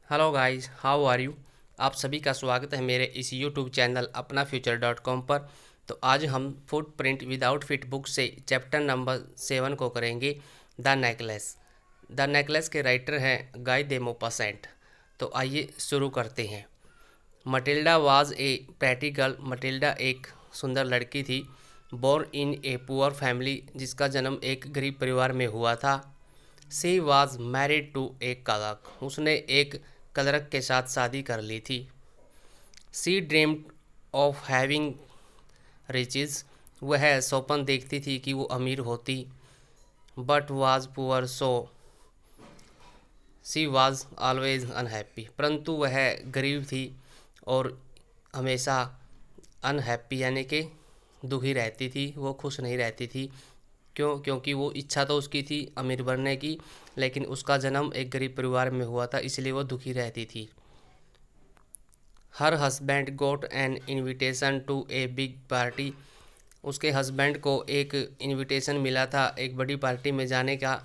Hello guys, how are you. आप सभी का स्वागत है मेरे इस यूट्यूब चैनल अपना फ्यूचर.com पर। तो आज हम फुटप्रिंट विदाउट फिट बुक से चैप्टर नंबर 7 को करेंगे, द नेकलेस। द नेकलेस के राइटर हैं गाय दे मोपासेंट। तो आइए शुरू करते हैं। Matilda was a pretty girl. Matilda एक सुंदर लड़की थी। Born in a poor family, जिसका जन्म एक गरीब परिवार में हुआ था। She was married to a clerk. उसने एक क्लर्क के साथ शादी कर ली थी। She dreamed of having riches. वह सपन देखती थी कि वो अमीर होती। But was poor, so she was always unhappy. परंतु वह गरीब थी और हमेशा अनहैप्पी यानी कि दुखी रहती थी। वो खुश नहीं रहती थी। क्योंकि वो इच्छा तो उसकी थी अमीर बनने की, लेकिन उसका जन्म एक गरीब परिवार में हुआ था, इसलिए वो दुखी रहती थी। हर husband got an invitation to a big party. उसके हस्बैंड को एक इनविटेशन मिला था एक बड़ी पार्टी में जाने का।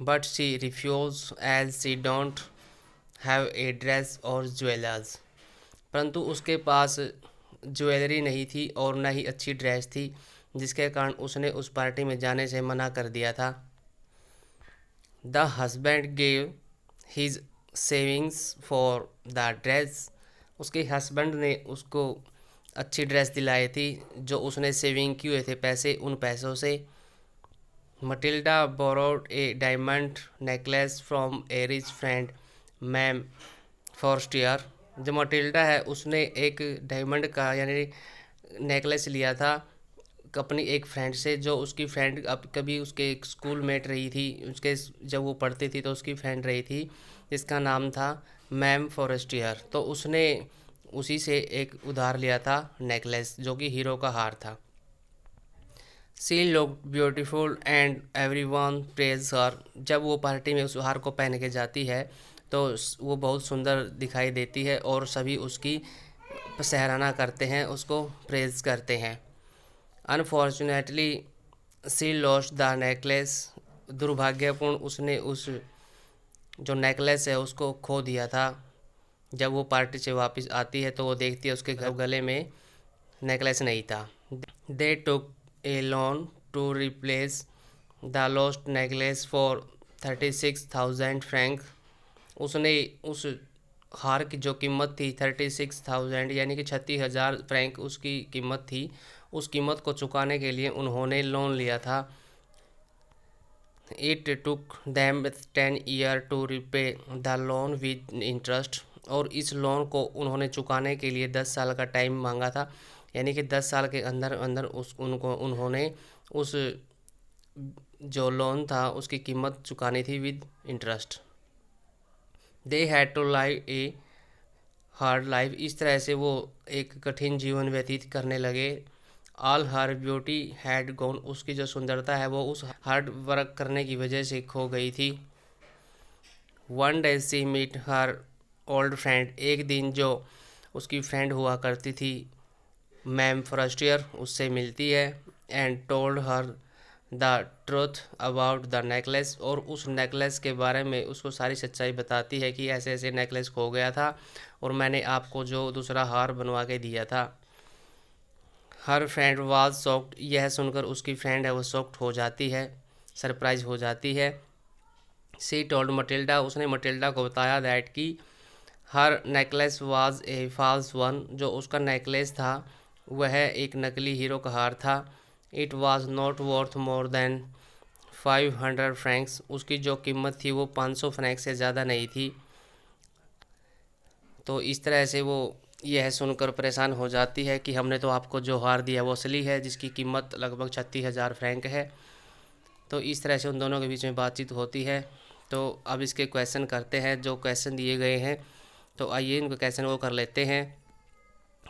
But she refuse as she don't have a dress और ज्वेलर्स। परंतु उसके पास ज्वेलरी नहीं थी और न ही अच्छी ड्रेस थी, जिसके कारण उसने उस पार्टी में जाने से मना कर दिया था। The husband gave his savings for the dress. उसके हस्बैंड ने उसको अच्छी ड्रेस दिलाई थी, जो उसने सेविंग किए हुए थे पैसे, उन पैसों से। Matilda borrowed a diamond necklace from a rich friend ma'am Forestier. जो मटिल्डा है उसने एक डायमंड का यानी नेकलेस लिया था अपनी एक फ्रेंड से, जो उसकी फ्रेंड अब कभी उसके एक स्कूल मेट रही थी। उसके जब वो पढ़ती थी तो उसकी फ्रेंड रही थी, जिसका नाम था मैम फॉरेस्टियर। तो उसने उसी से एक उधार लिया था नेकलेस, जो कि हीरो का हार था। She look beautiful and everyone praise her. जब वो पार्टी में उस हार को पहन के जाती है तो वो बहुत सुंदर दिखाई देती है और सभी उसकी सराहना करते हैं, उसको प्रेज करते हैं। Unfortunately she lost the necklace. दुर्भाग्यपूर्ण उसने उस जो नेकलेस है उसको खो दिया था। जब वो पार्टी से वापस आती है तो वो देखती है उसके गले में नेकलेस नहीं था। They took a loan to replace the lost necklace for 36,000 franc. उसने उस हार की जो कीमत थी 36,000 यानी कि 36,000 फ्रैंक उसकी कीमत थी, उस कीमत को चुकाने के लिए उन्होंने लोन लिया था। It took them 10 year to repay the loan with interest. और इस लोन को उन्होंने चुकाने के लिए 10 साल का टाइम मांगा था, यानी कि 10 साल के अंदर अंदर उन्होंने उस जो लोन था उसकी कीमत चुकानी थी with interest. They had to live a hard life. इस तरह से वो एक कठिन जीवन व्यतीत करने लगे। All her beauty had gone. उसकी जो सुंदरता है वो उस हार्ड वर्क करने की वजह से खो गई थी। वन डे सी मीट हर ओल्ड फ्रेंड। एक दिन जो उसकी फ्रेंड हुआ करती थी मैम फॉरेस्टियर, उससे मिलती है। And told her the truth about the necklace. और उस नेकलेस के बारे में उसको सारी सच्चाई बताती है कि ऐसे ऐसे नेकलेस खो गया था और मैंने आपको जो दूसरा हार बनवा के दिया था। हर फ्रेंड वाज शॉक्ड। यह सुनकर उसकी फ्रेंड है वो शॉक्ड हो जाती है, सरप्राइज हो जाती है। She told Matilda. उसने मटिल्डा को बताया दैट कि her necklace was a false one. जो उसका नेकलेस था वह एक नकली हीरो का हार था। It was not worth more than 500 Franks. उसकी जो कीमत थी वो 500 फ्रैंक से ज़्यादा नहीं थी। तो इस तरह से वो यह सुनकर परेशान हो जाती है कि हमने तो आपको जो हार दिया वो असली है, जिसकी कीमत लगभग 36,000 फ्रैंक है। तो इस तरह से उन दोनों के बीच में बातचीत होती है। तो अब इसके क्वेश्चन करते हैं, जो क्वेश्चन दिए गए हैं। तो आइए इनको क्वेश्चन को कर लेते हैं।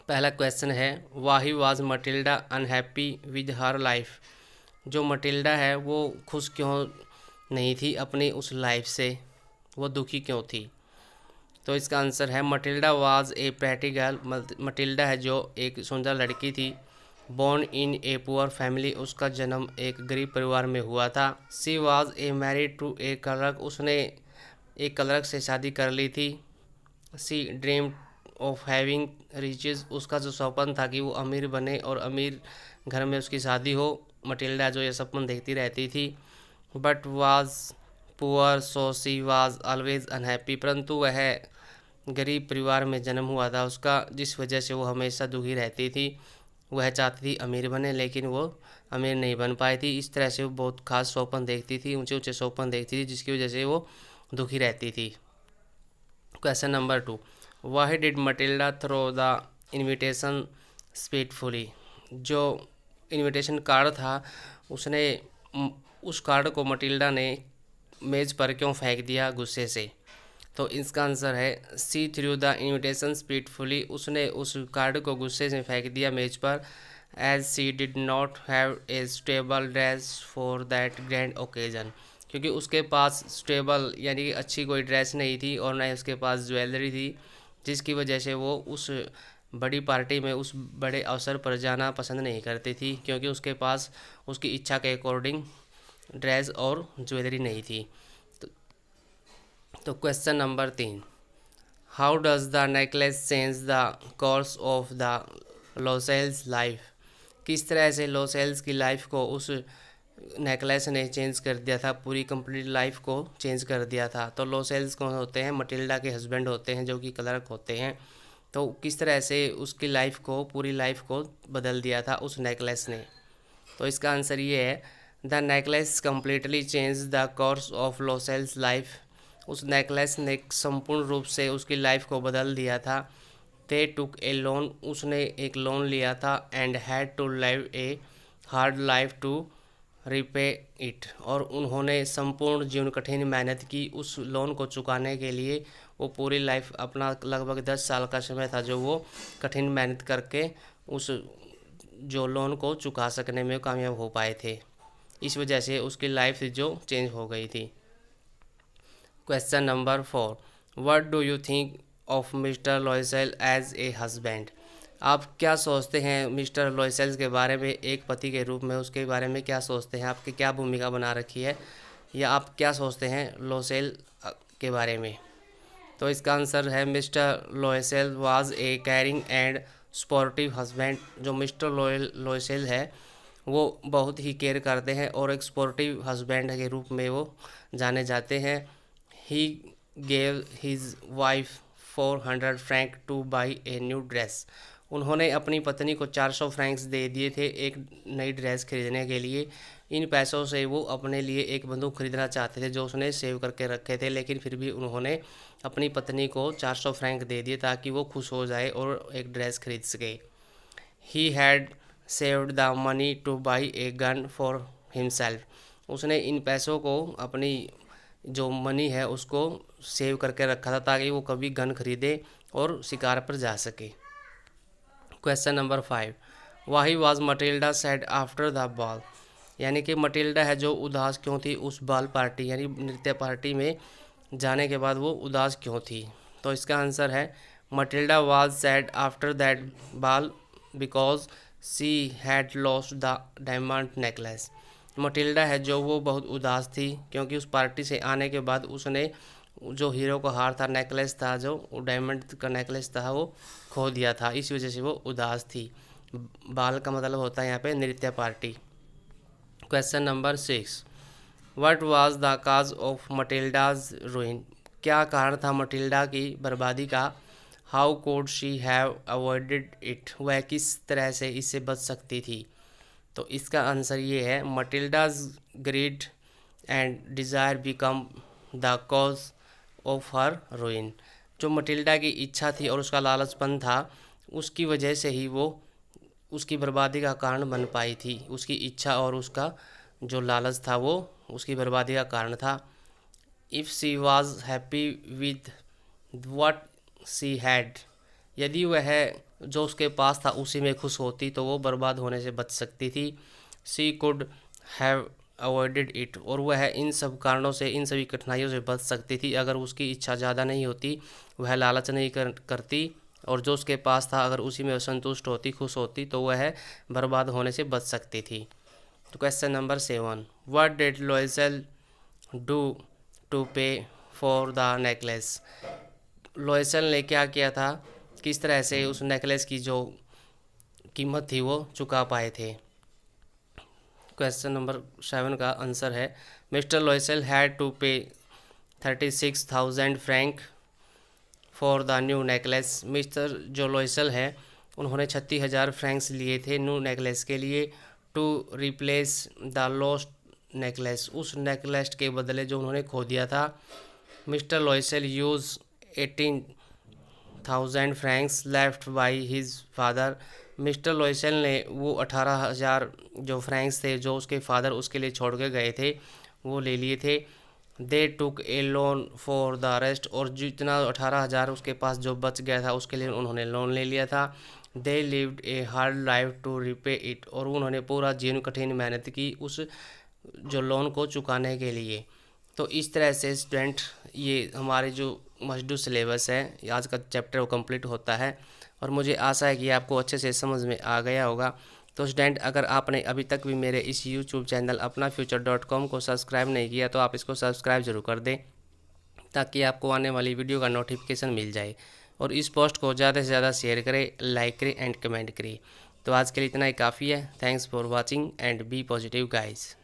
पहला क्वेश्चन है, why was Matilda unhappy with her life. जो मटिल्डा है वो खुश क्यों नहीं थी अपनी उस लाइफ से, वो दुखी क्यों थी। तो इसका आंसर है Matilda was a pretty girl. Matilda है जो एक सुंदर लड़की थी। Born in a poor family. उसका जन्म एक गरीब परिवार में हुआ था। She was a married to a clerk. उसने एक क्लर्क से शादी कर ली थी। She dream of having riches, उसका जो सपन था कि वो अमीर बने और अमीर घर में उसकी शादी हो। मटिल्डा जो ये सपन देखती रहती थी। But was poor so she was always unhappy, परंतु वह गरीब परिवार में जन्म हुआ था उसका, जिस वजह से वो हमेशा दुखी रहती थी। वह चाहती थी अमीर बने, लेकिन वो अमीर नहीं बन पाई थी। इस तरह से वो बहुत खास स्वप्न देखती थी, ऊंचे ऊंचे स्वप्न देखती थी, जिसकी वजह से वो दुखी रहती थी। Question number 2, why did Matilda throw the invitation spitefully. जो इनविटेशन कार्ड था उसने उस कार्ड को मटिल्डा ने मेज़ पर क्यों फेंक दिया गुस्से से। तो इसका आंसर है सी थ्रू द इनविटेशन स्पीटफुली, उसने उस कार्ड को गुस्से से फेंक दिया मेज पर। As she did not have a stable dress for that grand occasion, क्योंकि उसके पास स्टेबल यानी कि अच्छी कोई ड्रेस नहीं थी और ना ही उसके पास ज्वेलरी थी, जिसकी वजह से वो उस बड़ी पार्टी में उस बड़े अवसर पर जाना पसंद नहीं करती थी, क्योंकि उसके पास उसकी इच्छा के अकॉर्डिंग ड्रेस और ज्वेलरी नहीं थी। तो question number 3, how does the necklace change the course of the Loisels life. किस तरह से लोसेल्स की लाइफ को उस नेकलेस ने चेंज कर दिया था, पूरी कंप्लीट लाइफ को चेंज कर दिया था। तो लोसेल्स कौन होते हैं, मटिल्डा के हस्बैंड होते हैं जो कि क्लर्क होते हैं। तो किस तरह से उसकी लाइफ को, पूरी लाइफ को बदल दिया था उस नेकलेस ने। तो इसका आंसर ये है, the necklace completely change the course of Loisels life. उस नेकलेस ने संपूर्ण रूप से उसकी लाइफ को बदल दिया था। दे टुक ए लोन, उसने एक लोन लिया था। And had to live a hard life to repay it, और उन्होंने संपूर्ण जीवन कठिन मेहनत की उस लोन को चुकाने के लिए। वो पूरी लाइफ अपना लगभग 10 साल का समय था जो वो कठिन मेहनत करके उस जो लोन को चुका सकने में कामयाब हो पाए थे। इस वजह से उसकी लाइफ जो चेंज हो गई थी। Question number 4, what do you think of mister Loisel as a husband. आप क्या सोचते हैं मिस्टर लॉयसेल के बारे में, एक पति के रूप में उसके बारे में क्या सोचते हैं, आपकी क्या भूमिका बना रखी है, या आप क्या सोचते हैं लॉयसेल के बारे में। तो इसका आंसर है mister Loisel was a caring and sportive husband. जो मिस्टर लॉयसेल है वो बहुत ही केयर करते हैं और एक स्पोर्टिव हस्बैंड के रूप में वो जाने जाते हैं। He gave his wife 400 Frank two by a new dress. उन्होंने अपनी पत्नी को 400 फ्रैंक्स दे दिए थे एक नई ड्रेस खरीदने के लिए। इन पैसों से वो अपने लिए एक बंदूक खरीदना चाहते थे जो उसने सेव करके रखे थे, लेकिन फिर भी उन्होंने अपनी पत्नी को 400 फ्रैंक दे दिए ताकि वो खुश हो जाए और एक ड्रेस खरीद सके। He had saved the money two by a gun for himself. उसने इन पैसों को, अपनी जो मनी है उसको सेव करके रखा था ताकि वो कभी गन खरीदे और शिकार पर जा सके। Question number 5, Wahi was Matilda sad after the ball. यानी कि मटिल्डा है जो उदास क्यों थी उस बॉल पार्टी यानी नृत्य पार्टी में जाने के बाद वो उदास क्यों थी। तो इसका आंसर है Matilda was sad after that ball because she had lost the diamond necklace. Matilda है जो वो बहुत उदास थी क्योंकि उस पार्टी से आने के बाद उसने जो हीरो का हार था, नेकलेस था, जो डायमंड का नेकलेस था, वो खो दिया था। इस वजह से वो उदास थी। बाल का मतलब होता है यहाँ पे नृत्य party. Question number 6, what was the cause of Matilda's ruin. क्या कारण था मटिल्डा की बर्बादी का। How could she have avoided it, वह किस तरह से इससे बच सकती थी। तो इसका आंसर ये है Matilda's greed and desire become the cause of her ruin. जो मटिल्डा की इच्छा थी और उसका लालचपन था, उसकी वजह से ही वो उसकी बर्बादी का कारण बन पाई थी। उसकी इच्छा और उसका जो लालच था वो उसकी बर्बादी का कारण था। If she was happy with what she had, यदि वह जो उसके पास था उसी में खुश होती तो वो बर्बाद होने से बच सकती थी। सी कुड हैव अवॉइडेड इट, और वह इन सब कारणों से, इन सभी कठिनाइयों से बच सकती थी अगर उसकी इच्छा ज़्यादा नहीं होती, वह लालच नहीं करती, और जो उसके पास था अगर उसी में संतुष्ट होती, खुश होती, तो वह बर्बाद होने से बच सकती थी। तो question number 7, what did Loisel do to pay for the necklace. Loisel ने क्या किया था, किस तरह से उस नेकलेस की जो कीमत थी वो चुका पाए थे। क्वेश्चन नंबर 7 का आंसर है मिस्टर लोएसल हैड टू पे 36,000 Frank for the new necklace. Mister जो लोएसल है उन्होंने 36,000 फ्रैंक्स लिए थे न्यू नेकलेस के लिए, to replace the lost necklace, उस नेकलेस के बदले जो उन्होंने खो दिया था। Mister Loisel use 18,000 francs left by his father. Mister Loisel ने वो 18,000 जो फ्रैंक्स थे जो उसके फादर उसके लिए छोड़ के गए थे वो ले लिए थे। दे took a loan for the rest, और जितना 18,000 उसके पास जो बच गया था उसके लिए उन्होंने लोन ले लिया था। They lived a hard life to repay it, और उन्होंने पूरा जीवन कठिन मेहनत की उस जो लोन को चुकाने के लिए। तो इस तरह से स्टूडेंट ये हमारे जो मस्ट डू सिलेबस है आज का चैप्टर वो कंप्लीट होता है, और मुझे आशा है कि आपको अच्छे से समझ में आ गया होगा। तो स्टूडेंट अगर आपने अभी तक भी मेरे इस यूट्यूब चैनल अपना फ्यूचर.com को सब्सक्राइब नहीं किया तो आप इसको सब्सक्राइब जरूर कर दें, ताकि आपको आने वाली वीडियो का नोटिफिकेशन मिल जाए। और इस पोस्ट को ज़्यादा से ज़्यादा शेयर करें, लाइक करें एंड कमेंट करें। तो आज के लिए इतना ही काफ़ी है। Thanks for watching and be positive guys.